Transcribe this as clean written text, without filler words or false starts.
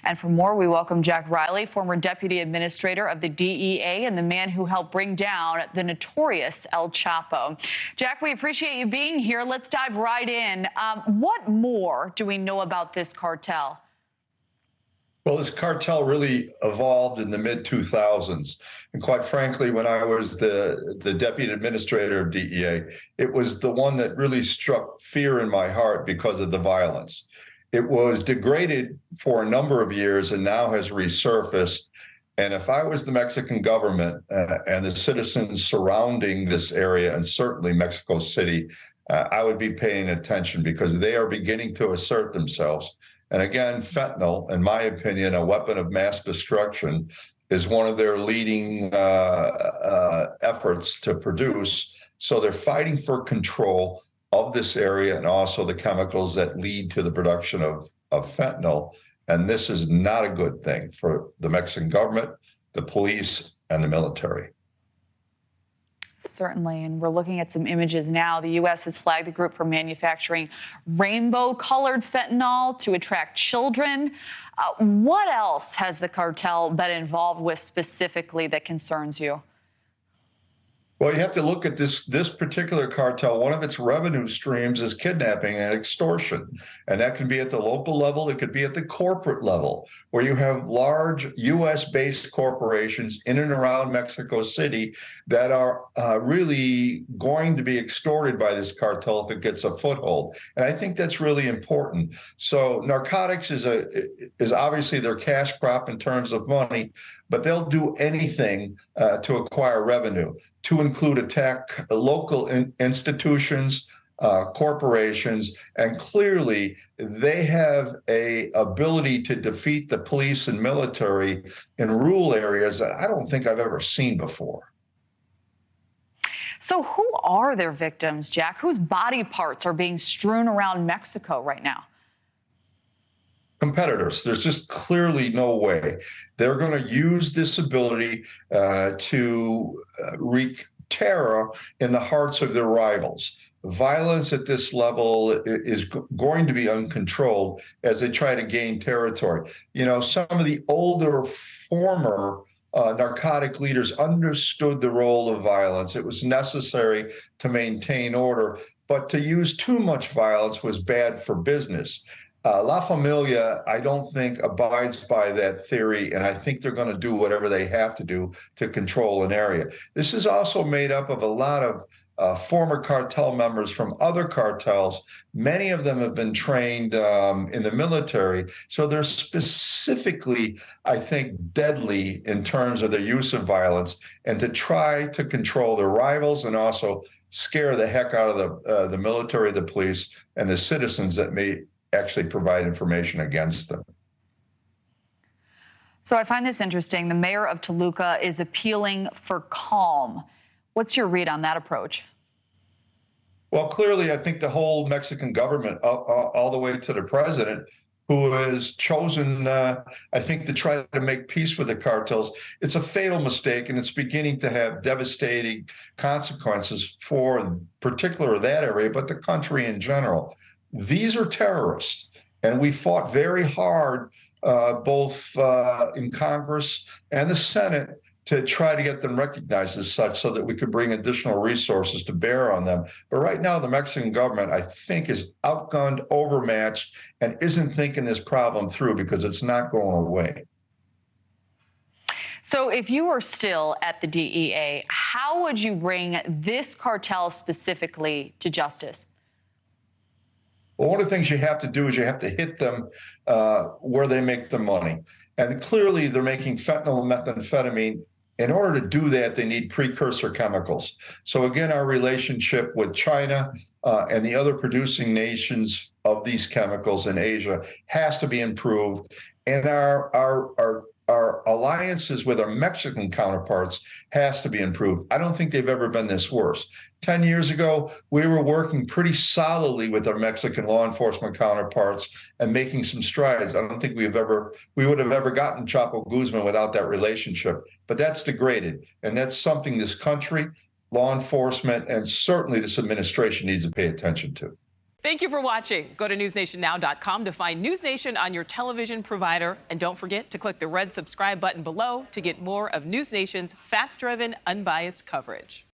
And for more, we welcome Jack Riley, former deputy administrator of the DEA and the man who helped bring down the notorious El Chapo. Jack, we appreciate you being here. Let's dive right in. What more do we know about this cartel? Well, this cartel really evolved in the mid-2000s. And quite frankly, when I was the deputy administrator of DEA, it was the one that really struck fear in my heart because of the violence. It was degraded for a number of years and now has resurfaced. And if I was the Mexican government and the citizens surrounding this area, and certainly Mexico City, I would be paying attention because they are beginning to assert themselves. And again, fentanyl, in my opinion, a weapon of mass destruction, is one of their leading efforts to produce. So they're fighting for control of this area and also the chemicals that lead to the production of fentanyl. And this is not a good thing for the Mexican government, the police, and the military. Certainly, and we're looking at some images now. The U.S. has flagged the group for manufacturing rainbow-colored fentanyl to attract children. What else has the cartel been involved with specifically that concerns you? Well, you have to look at this particular cartel. One of its revenue streams is kidnapping and extortion. And that can be at the local level. It could be at the corporate level, where you have large U.S.-based corporations in and around Mexico City that are really going to be extorted by this cartel if it gets a foothold. And I think that's really important. So narcotics is obviously their cash crop in terms of money, but they'll do anything to acquire revenue, to include attack local institutions, corporations, and clearly they have a ability to defeat the police and military in rural areas that I don't think I've ever seen before. So who are their victims, Jack? Whose body parts are being strewn around Mexico right now? Competitors. There's just clearly no way. They're going to use this ability to wreak terror in the hearts of their rivals. Violence at this level is going to be uncontrolled as they try to gain territory. You know, some of the older former narcotic leaders understood the role of violence. It was necessary to maintain order, but to use too much violence was bad for business. La Familia, I don't think, abides by that theory, and I think they're going to do whatever they have to do to control an area. This is also made up of a lot of former cartel members from other cartels. Many of them have been trained in the military, so they're specifically, I think, deadly in terms of their use of violence and to try to control their rivals and also scare the heck out of the military, the police, and the citizens that may actually provide information against them. So I find this interesting. The mayor of Toluca is appealing for calm. What's your read on that approach? Well, clearly, I think the whole Mexican government, all the way to the president, who has chosen, I think, to try to make peace with the cartels, it's a fatal mistake, and it's beginning to have devastating consequences for, in particular, that area, but the country in general. These are terrorists, and we fought very hard, both in Congress and the Senate, to try to get them recognized as such so that we could bring additional resources to bear on them. But right now, the Mexican government, I think, is outgunned, overmatched, and isn't thinking this problem through because it's not going away. So if you were still at the DEA, how would you bring this cartel specifically to justice? Well, one of the things you have to do is you have to hit them where they make the money. And clearly, they're making fentanyl and methamphetamine. In order to do that, they need precursor chemicals. So again, our relationship with China and the other producing nations of these chemicals in Asia has to be improved. And our alliances with our Mexican counterparts has to be improved. I don't think they've ever been this worse. 10 years ago, we were working pretty solidly with our Mexican law enforcement counterparts and making some strides. I don't think we would have ever gotten Chapo Guzman without that relationship, but that's degraded. And that's something this country, law enforcement, and certainly this administration needs to pay attention to. Thank you for watching. Go to newsnationnow.com to find News Nation on your television provider. And don't forget to click the red subscribe button below to get more of News Nation's fact-driven, unbiased coverage.